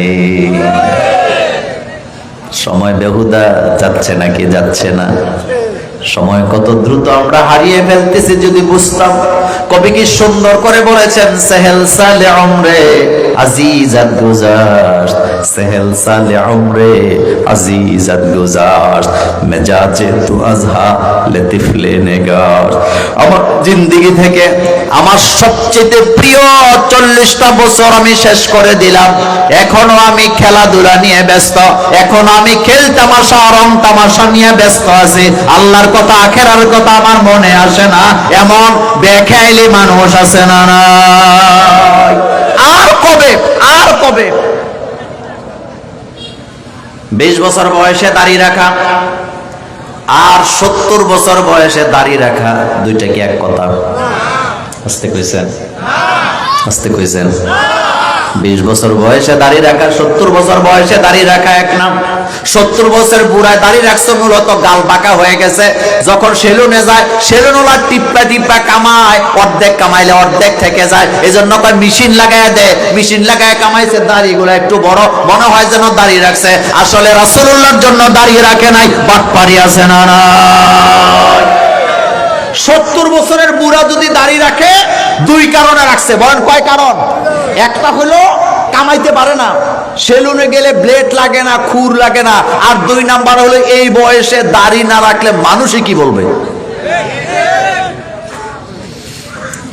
সময় বেহুদা যাচ্ছে নাকি যাচ্ছে না? সময় কত দ্রুত আমরা হারিয়ে ফেলতেছি যদি বুঝতাম। কবি কি সুন্দর করে বলেছেন, সেহেল সালে উমরে আজিজাত গুজার, সেহেল সালে উমরে আজিজাত গুজার, মেজাজে তু আজহা লতিফলে নেগার। আমার জিন্দেগি থেকে আমার সবচেয়ে প্রিয় 40টা বছর আমি শেষ করে দিলাম। এখনো আমি খেলাধুলা নিয়ে ব্যস্ত, এখনো আমি খেল তামাশা রং তামাশা নিয়ে ব্যস্ত আছি। আল্লাহর কথা আখেরার কথা আমার মনে আসে না, এমন বেখেয়ালি মানুষ আছে না? আর কবে 20 বছর বয়সে দাড়ি রাখা আর 70 বছর বয়সে দাড়ি রাখা, দুইটা কি এক কথা? আস্তে কইছেন, আস্তে কইছেন। 20 বছর বয়সে দাড়ি রাখা, 70 বছর বয়সে দাড়ি রাখা এক নাম। 70 বছর বুড়ায় দাড়ি রাখছে, মূলত গাল বাঁকা হয়ে গেছে। যখন সেলুনে যায়, সেলুনওয়ালা টিপ্পা টিপ্পা কামায়, অর্ধেক কামাইলে অর্ধেক থেকে যায়। এই জন্য কয় মেশিন লাগায় দেয়, মেশিন লাগায় কামাইছে, দাড়িগুলো একটু বড় মনে হয় যেন দাড়ি রাখছে। আসলে রাসূলুল্লাহর জন্য দাড়ি রাখে নাই, বাটপারি আছে না? 70 বছরের বুড়া যদি দাড়ি রাখে, 2 কারণে রাখছে। বলেন কয় কারণ? একটা হলো কামাইতে পারে না, সেলুনে গেলে ব্লেড লাগে না, খুর লাগে না। আর 2 নাম্বার হলো এই বয়সে দাড়ি না রাখলে মানুষই কি বলবে।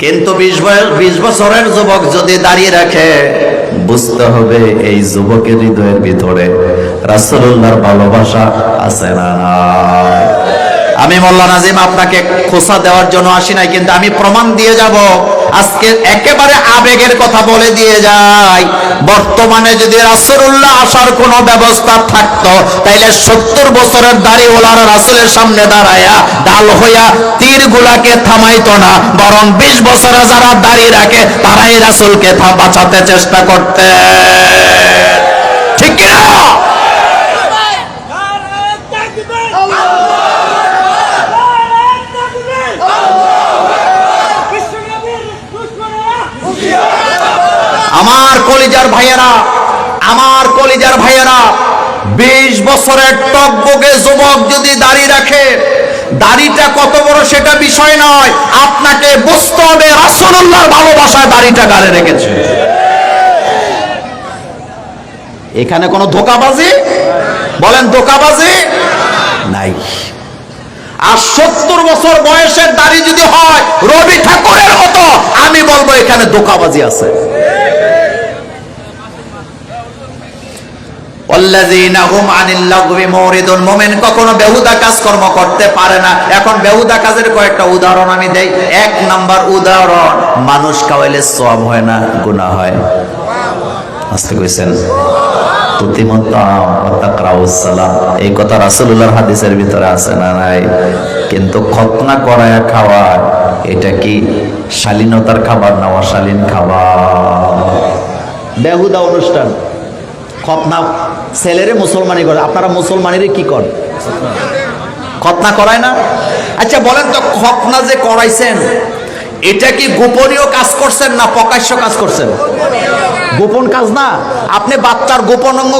কিন্তু 20 বছরের যুবক যদি দাঁড়িয়ে রাখে, বুঝতে হবে এই যুবকের হৃদয়ের ভিতরে রাসূলুল্লাহর ভালোবাসা আছে না? আমি মোল্লা নাজিম আপনাকে খোসা দেওয়ার জন্য আসি নাই, কিন্তু আমি প্রমাণ দিয়ে যাব। আজকে একেবারে আবেগের কথা বলে দিয়ে যাই। বর্তমানে যদি রাসূলুল্লাহ আসার কোনো ব্যবস্থা থাকতো, তাইলে 70 বছরের দাড়িওয়ালার রাসূলের সামনে দাঁড়ায়া ঢাল হইয়া তীরগুলাকে থামাইতো না, বরং 20 বছরে যারা দাড়ি রাখে তারাই রাসূলকে বাঁচাতে চেষ্টা করতে। ঠিক কিনা? আমার কলিজার ভাইয়েরা, আমার কলিজার ভাইয়েরা, 20 বছরের টকবকে যুবক যদি দাড়ি রাখে, দাড়িটা কত বড় সেটা বিষয় নয়, আপনাকে বুঝতে হবে রাসূলুল্লাহর ভালোবাসায় দাড়িটা গাড়ে রেখেছে। এখানে কোনো ধোঁকাবাজি, বলেন ধোঁকাবাজি নাই। আর 70 বছর বয়সের দাড়ি যদি হয় রবি ঠাকুরের মতো, আমি বলবো এখানে ধোঁকাবাজি আছে। ওয়াল্লাযীনা হুম আনিল লাগওয়ি মুরিদুন। মুমিন কখনো বেহুদা কাজকর্ম করতে পারে না। এখন বেহুদা কাজের কয়েকটা উদাহরণ আমি দেই। 1 নাম্বার উদাহরণ, মানুষ খাওয়াইলে সওয়াব হয় না, গুনাহ হয়। আস্তে কইছেন। এই কথা রাসূলুল্লাহর হাদিসের ভিতরে আছে না? নাই। কিন্তু খতনা করায়া খাওয়া, এটা কি শালীনতার খাবার না অশালীন খাবার? বেহুদা অনুষ্ঠান, খতনা ছেলেরে মুসলমানি করে, আপনারা মুসলমানিরে কি করেন? খতনা করায় না? আচ্ছা বলেন তো, খতনা যে করাইছেন এটা কি গোপনীয় কাজ করছেন না প্রকাশ্য কাজ করছেন? গোপন কাজ না। আপনি বাচ্চার গোপন অঙ্গ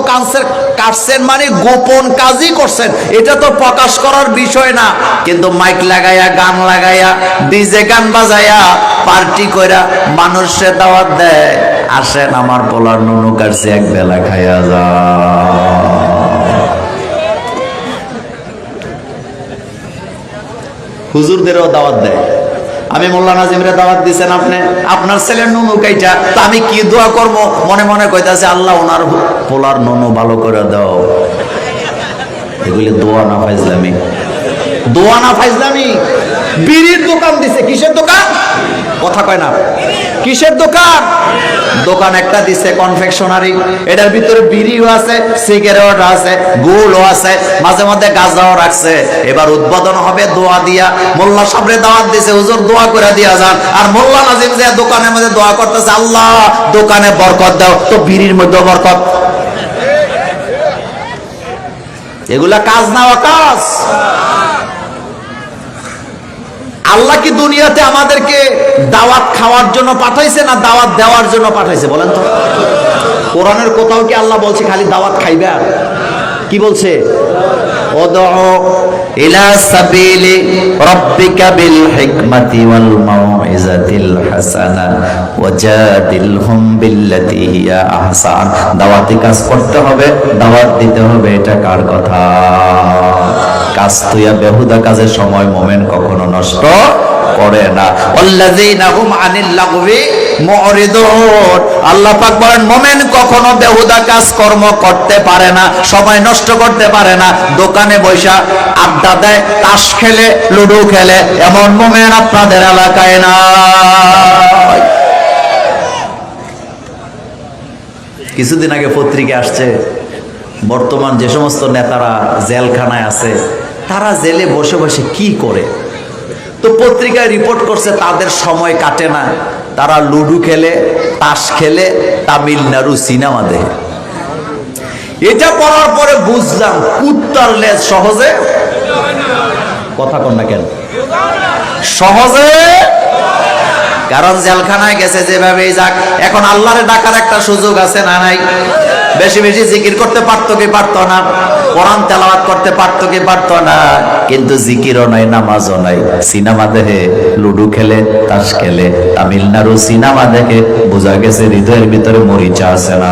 কাটছেন মানে গোপন কাজই করছেন, এটা তো প্রকাশ করার বিষয় না। কিন্তু মাইক লাগাইয়া, গান লাগাইয়া, ডিজে গান বাজাইয়া, পার্টি কইরা মানুষের দাওয়াত দেয়, আসেন আমার পোলার নুনু কাটছে, এক বেলা খাইয়া যা। হুজুরদেরও দাওয়াত দেয়। আমি মোল্লা নাজিমরে দাওয়াত দিছেন আপনি, আপনার ছেলের নুনু কাইটা, তা আমি কি দোয়া করব? মনে মনে কইতাছে, আল্লাহ ওনার পোলার নুনু ভালো করে দাও। এগুলি দোয়া না ফাইজলামি, দোয়া না ফাইজলামি। বিড়ির দোকান দিছে, কিসের দোকান? কথা কয় না, কিসের দোকান? দোকান একটা দিছে কনফেকশনারি, এটার ভিতরে বিড়িও আছে, সিগারেট আছে, গুলও আছে, মাঝে মধ্যে গাঁজাও রাখছে। এবার উদ্বোধন হবে দোয়া দিয়া, মোল্লা সাহেবরে দাওয়াত দিছে, হুজুর দোয়া করে দিয়া যান। আর মোল্লা নাজিম যে দোকানের মধ্যে দোয়া করতেছে, আল্লাহ দোকানে বরকত দাও, তো বিড়ির মধ্যে বরকত। এগুলা কাজ না কাজ? আল্লাহ কি দুনিয়াতে আমাদেরকে দাওয়াত খাওয়ার জন্য পাঠাইছে না দাওয়াত দেওয়ার জন্য পাঠাইছে? বলেন তো। কোরআনের কোথাও কি আল্লাহ বলছে খালি দাওয়াত খাইবা? কি বলছে? উদউ ইলা সাবিলি রাব্বিকা বিল হিকমাতি ওয়াল মাউইজাতিল হাসানা ওয়াজাদিলহুম বিল্লাতি হিয়া আহসান। দাওয়াতি কাজ করতে হবে, দাওয়াত দিতে হবে, এটা কার কথা? কাজ তুইয়া বেহুদা কাজের সময় মোমেন কখনো নষ্ট করে না। ওয়াল্লাযীনা হুম আনিল লাগবি মুরিদুন। আল্লাহ পাক বলেন মোমেন কখনো বেহুদা কাজ কর্ম করতে পারে না, সময় নষ্ট করতে পারে না। দোকানে বৈশা আড্ডা দেয়, তাস খেলে, লুডো খেলে, এমন মোমেন আপনাদের এলাকায় নাই। কিছুদিন আগে পত্রিকা আসছে, বর্তমান যে সমস্ত নেতারা জেলখানায় আছে তারা জেলে বসে বসে কি করে। তো পত্রিকায় রিপোর্ট করছে তাদের সময় কাটে না, তারা লুডু খেলে, তাস খেলে, তামিলনাড়ু সিনেমা দেখে। এটা পড়ার পরে বুঝলাম কুত্তার লেজ সহজে, কথা কন না কেন, সহজে। কারণ জেলখানায় গেছে যেভাবেই যাক, এখন আল্লাহরে ডাকার একটা সুযোগ আছে না নাই? বেশি বেশি জিকির করতে পারতো কি পারতো না? কোরআন তেলাওয়াত করতে পারতো কি পারতো না? কিন্তু জিকিরও নাই, নামাজও নাই, সিনেমা দেখে, লুডু খেলে, তাস খেলে, তামিলনাড়ু সিনেমা দেখে। বোঝা গেছে হৃদয়ের ভিতরে মরিচা আছে না?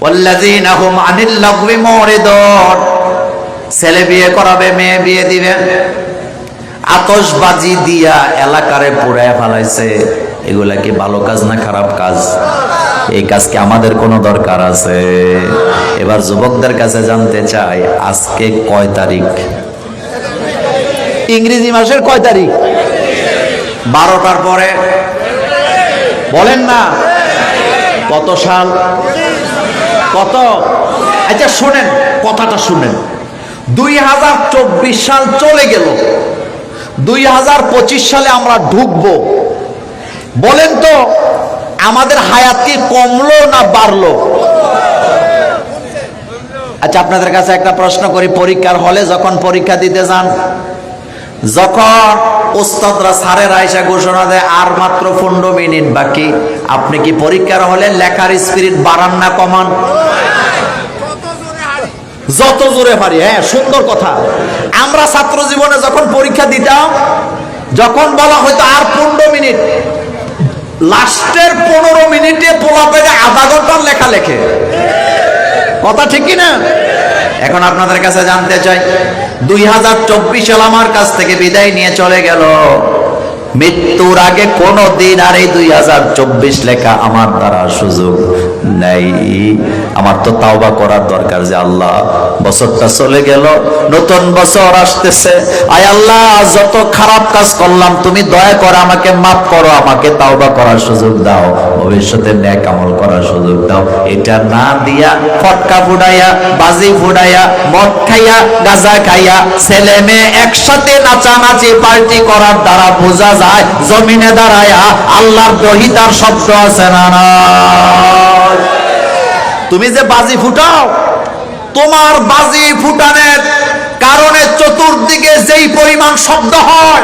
ওয়াল্লাযীনা হুম আনিল লাগবি মুরিদুন। ছেলে বিয়ে করাবে, মেয়ে বিয়ে দিবেন, আতশবাজি দিয়া এলাকারে পুড়ায় ফেলাইছে। এগুলা কি ভালো কাজ না খারাপ কাজ? এই কাজকে আমাদের কোনো দরকার আছে? এবার যুবকদের কাছে জানতে চাই, আজকে কয় তারিখ? ইংরেজি মাসের কয় তারিখ? 12টার পরে বলেন না। কত সাল? কত? আচ্ছা শুনেন, কথাটা শুনেন। 2024 সাল চলে গেল, 2025 সালে আমরা ঢুকবো। বলেন তো আমাদের হায়াত কি কমলো না বাড়লো? আচ্ছা আপনাদের কাছে একটা প্রশ্ন করি, পরীক্ষার হলে যখন পরীক্ষা দিতে যান, যখন ওস্তাদরা স্যারেরা এসে ঘোষণা দেয় আর মাত্র 15 মিনিট বাকি, আপনি কি পরীক্ষার হলে লেখার স্পিরিট বাড়ান না কমান? যত জোরে পারি। হ্যাঁ, সুন্দর কথা। আমরা ছাত্র জীবনে যখন পরীক্ষা দিতাম, যখন বলা হয়তো আর 15 মিনিট, লাস্টের 15 মিনিটে পোলা পেরে আধা ঘন্টার লেখা লেখে। কথা ঠিক কিনা? এখন আপনাদের কাছে জানতে চাই, 2024 সাল আমার কাছ থেকে বিদায় নিয়ে চলে গেল। মৃত্যুর আগে কোনো দিন আর এই 2024 লেখা আমার দ্বারা সুযোগ নেই। আমার তো তাওবা করার দরকার যে আল্লাহ বছরটা চলে গেল, নতুন বছর আসতেছে। আয় আল্লাহ, যত খারাপ কাজ করলাম তুমি দয়া করে আমাকে মাফ করো, আমাকে তাওবা করার সুযোগ দাও, ভবিষ্যতে নেক আমল করার সুযোগ দাও। এটা না দিয়া ফটকা ফুটাইয়া, বাজি ফুটাইয়া, মদ খাইয়া, গাঁজা খাইয়া, ছেলে মেয়ে একসাথে নাচানাচি পার্টি করার দ্বারা বোঝা যায় জমিনে দাঁড়ায়া আল্লাহর দহিতার শব্দ আছে না না। তুমি যে বাজি ফুটাও, তোমার বাজি ফুটানোর কারণে চতুর্দিকে যেই পরিমাণ শব্দ হয়,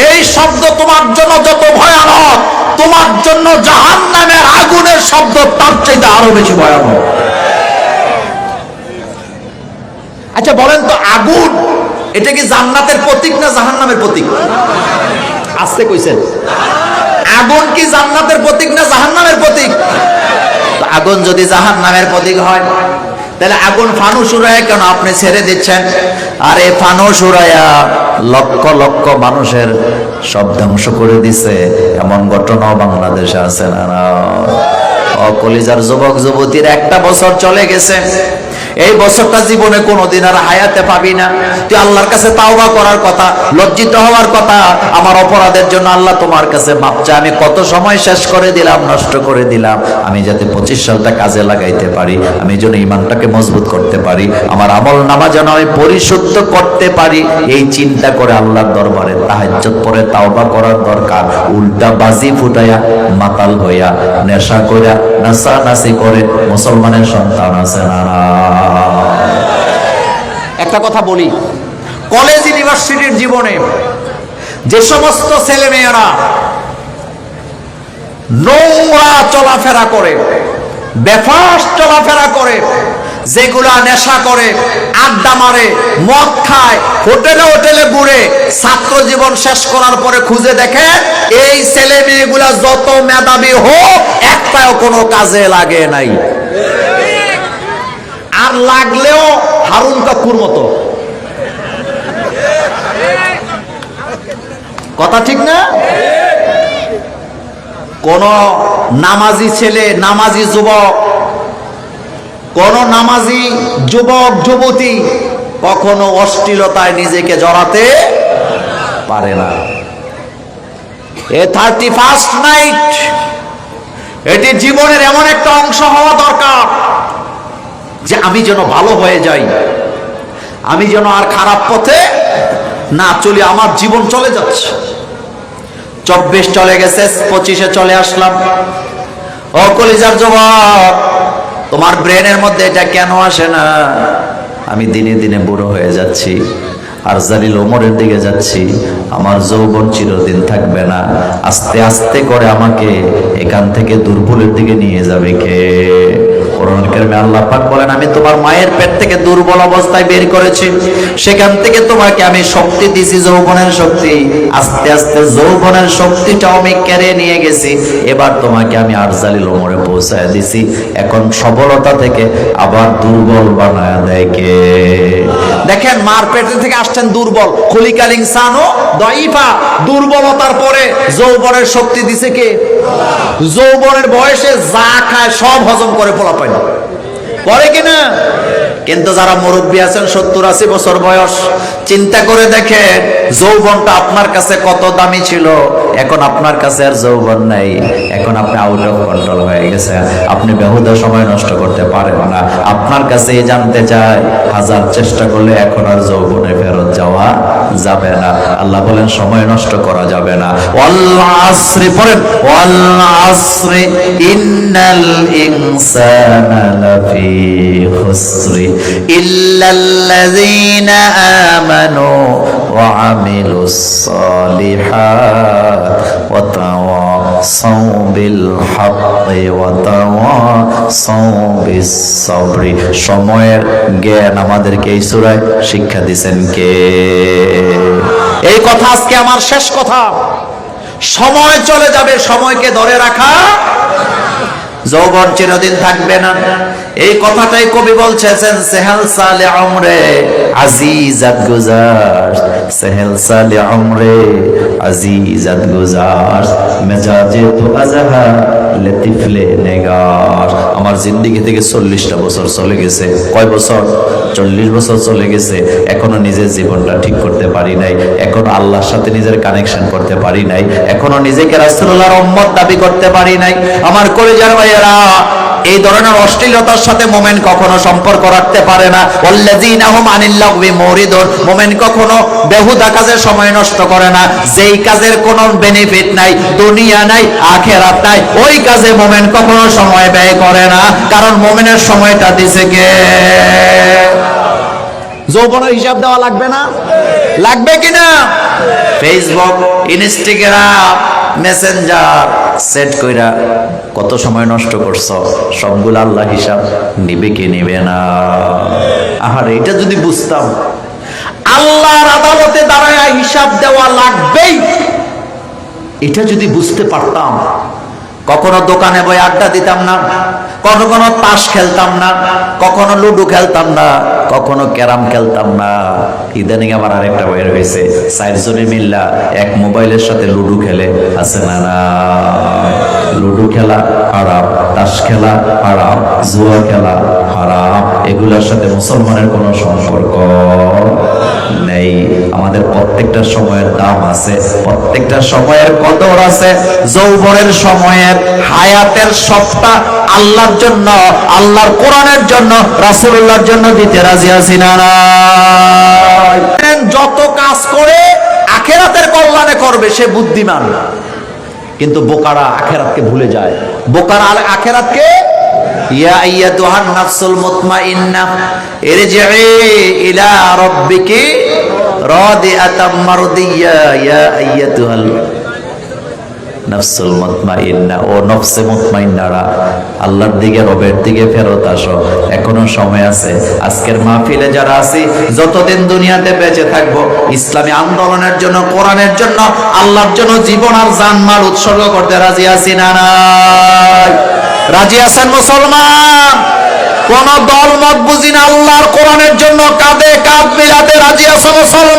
এই শব্দ তোমার জন্য যত ভয়ানক, তোমার জন্য জাহান্নামের আগুনের শব্দ তার চাইতে আরো বেশি ভয়ানক। আচ্ছা বলেন তো, আগুন এটা কি জান্নাতের প্রতীক না জাহান্নামের প্রতীক? আস্তে কইছেন, আগুন কি জান্নাতের প্রতীক না জাহান্নামের প্রতীক? আগুন যদি জাহান্নামের প্রতীক হয়, তাহলে আগুন ফানুস উড়াইয়া কেন আপনি ছেড়ে দিচ্ছেন? আরে ফানুস উড়াইয়া লক্ষ লক্ষ মানুষের সব ধ্বংস করে দিছে, এমন ঘটনাও বাংলাদেশে আছে না না? কলিজার যুবক যুবতীর একটা বছর চলে গেছে, এই বছরটা জীবনে কোনোদিন আর হায়াতে পাবি না। তুই আল্লাহর কাছে তাওবা করার কথা, লজ্জিত হওয়ার কথা। আমার অপরাধের জন্য আল্লাহ তোমার কাছে মাপ চাই। আমি কত সময় শেষ করে দিলাম, নষ্ট করে দিলাম। আমি যাতে 25 সালটা কাজে লাগাইতে পারি, আমি যেন ইমানটাকে মজবুত করতে পারি, আমার আমল নামা যেন আমি পরিশুদ্ধ করতে পারি, এই চিন্তা করে আল্লাহর দরবারে তাহাজ্জুদ পড়ে তাওবা করার দরকার। উল্টা বাজি ফুটাইয়া, মাতাল হইয়া, নেশা কইরা, নাচানাচি করে মুসলমানের সন্তান আছে না না? একটা কথা বলি, কলেজ ইউনিভার্সিটির জীবনে যে সমস্ত ছেলে মেয়েরা নোংরা চলাফেরা করে, বেফাস চলাফেরা করে, যেগুলা নেশা করে, আড্ডা মারে, মদ খায়, হোটেলে হোটেলে ঘুরে, ছাত্র জীবন শেষ করার পরে খুঁজে দেখে এই ছেলে মেয়েগুলা যত মেধাবী হোক, একটাও কোনো কাজে লাগে নাই, আর লাগলেও হারুন কাকুর মতো। কথা ঠিক না? কোন নামাজি ছেলে, নামাজি যুবক, কোন নামাজি যুবক যুবতী কখনো অশ্লীলতায় নিজেকে জড়াতে পারে না। এ 31st নাইট, এটি জীবনের এমন একটা অংশ হওয়া দরকার যে আমি যেন ভালো হয়ে যাই, আমি যেন আর খারাপ পথে না চলি। আমার জীবন চলে যাচ্ছে, 24 চলে গেছে, 25-এ চলে আসলাম। ও কলিজার যুবক, তোমার ব্রেনের মধ্যে এটা কেন আসে না? আমি দিনে দিনে বুড়ো হয়ে যাচ্ছি, আর জালিল ওমরের দিকে যাচ্ছি, আমার যৌবন চিরদিন থাকবে না। আস্তে আস্তে করে আমাকে এখান থেকে দুর্বলের দিকে নিয়ে যাবে কে? কোরআন কারিমে আল্লাহ পাক বলেন, আমি তোমার মায়ের পেট থেকে দুর্বল অবস্থায় বের করেছি, সেখান থেকে তোমাকে আমি শক্তি দিয়েছি, যৌবনের শক্তি। আস্তে আস্তে যৌবনের শক্তিটাও আমি কেড়ে নিয়ে গেছি, এবার তোমাকে আমি আরজালিল ওমরে পৌঁছায় দিছি। এখন সবলতা থেকে আবার দুর্বল বানায় দেয় কে? দেখেন, মার পেট থেকে আসছেন দুর্বল, খলিকাল ইনসানও দাইফা, দুর্বলতার পরে যৌবনের শক্তি দিছে কে? যৌবনের বয়সে যা খায় সব হজম করে পোলাপায় করে কিনা? কিন্তু যারা মুরব্বী আছেন, 70-80 বছর বয়স, চিন্তা করে দেখেন যৌবনটা আপনার কাছে কত দামি ছিল, এখন আপনার কাছে আর যৌবন নাই। এখন আপনি আউট অফ কন্ট্রোল হয়ে গেছে, আপনি বেহুদা সময় নষ্ট করতে পারেন না। আপনার কাছে জানতে চাই, হাজার চেষ্টা করলে এখন আর যৌবনে ফেরত যাওয়া যাবে না। আল্লাহ বলেন সময় নষ্ট করা যাবে না। ওয়াল আসরি, পড়েন, ওয়াল আসরি ইন্নাল ইনসানা লাফি খুসরি ইল্লাল্লাযীনা আমানু ওয়া আমিলুস সালিহাত ওয়া তাওয়াসাউ বিল হাক্কি ওয়া তাওয়াসাউ বিস সাবরি। সময়ের জ্ঞান আমাদেরকে এই সূরায় শিক্ষা দিবেন কে? এই কথা আজকে আমার শেষ কথা। সময় চলে যাবে, সময়কে ধরে রাখা, যৌবন চিরদিন থাকবে না। এই কথাটাই কবি বলছেন, সেহেল সালে আমরে আজিজাত গুজার, সেহেল সালে আমরে আজিজাত গুজার মেজাজে তো আজহা লতিফলে নেগার। আমার জিন্দেগি থেকে 40টা বছর চলে গেছে। কয় বছর? 40 বছর চলে গেছে। এখনো নিজের জীবনটা ঠিক করতে পারি নাই, এখনো আল্লাহর সাথে নিজের কানেকশন করতে পারি নাই, এখনো নিজেকে রাসূলুল্লাহর উম্মত দাবি করতে পারি নাই। আমার কলিজার ভাইয়েরা, এই ধরনের অশ্লীলতার সাথে মুমিন কখনো সম্পর্ক রাখতে পারে না। ওয়াল্লাযীনা হুম আনিল লাগবি মুরিদুন। মুমিন কখনো বেহুদা কাজে সময় নষ্ট করে না। যেই কাজের কোনো বেনিফিট নাই, দুনিয়া নাই, আখিরাত নাই, ওই কাজে মুমিন কখনো সময় ব্যয় করে না। কারণ মুমিনের সময়টা দিছে কে? যৌবনের হিসাব দেওয়া লাগবে না? লাগবে কিনা? ফেসবুক, ইনস্টাগ্রাম, মেসেঞ্জার সেট কইরা কত সময় নষ্ট করছো, সবগুলো আল্লাহ হিসাব নিবে কি নিবে না? আহার, এটা যদি বুঝতাম আল্লাহর আদালতে দাঁড়ায় হিসাব দেওয়া লাগবেই, এটা যদি বুঝতে পারতাম, কখনো দোকানে বই আড্ডা দিতাম না, কখনো তাস খেলতাম না, কখনো লুডো খেলতাম না, কখনো ক্যারাম খেলতাম না। ইদানিং আবার আরেকটা বের হয়েছে, 4 জনে মিল্লা এক মোবাইলের সাথে লুডো খেলে, আছে না? না, লুডো খেলা হারাম, তাস খেলা হারাম, জুয়া খেলা হারাম। এগুলোর সাথে মুসলমানের কোনো সম্পর্ক নেই। আমাদের প্রত্যেকটা সময়ের দাম আছে, প্রত্যেকটা সময়ের কদর আছে। যৌবনের সময়ের হায়াতের সবটা আল্লাহর জন্য, আল্লাহর কোরআনের জন্য, রাসূলুল্লাহর জন্য দিতে রাজি আছি না? যত কাজ করে আখিরাতের কল্যাণে করবে সে বুদ্ধিমান, কিন্তু বোকারা আখিরাতকে ভুলে যায়। বোকারা আখিরাতকে, ইয়া আইয়াতুহান নাফসুল মুতমাইন্না ইরজিই ইলা রাব্বিকি রাদিআতাম মারদিয়া। ইয়া আইয়াতুহাল নাফসুল মুতমাইন্না, ও নফসে মুতমাইন্নারা, আল্লাহর দিকে, রবের দিকে ফেরত আসো। এখনো সময় আছে। আজকের মাহফিলে যারা আছি, যতদিন দুনিয়াতে বেঁচে থাকবো, ইসলামী আন্দোলনের জন্য, কোরআনের জন্য, আল্লাহর জন্য জীবন আর জানমাল উৎসর্গ করতে রাজি আছি না? নাই? রাজি আছেন মুসলমান? কোন দল মত বুঝি না, আল্লাহর কোরআনের জন্য কাঁধে কাঁধ মিলাতে রাজি আছে মুসলমান?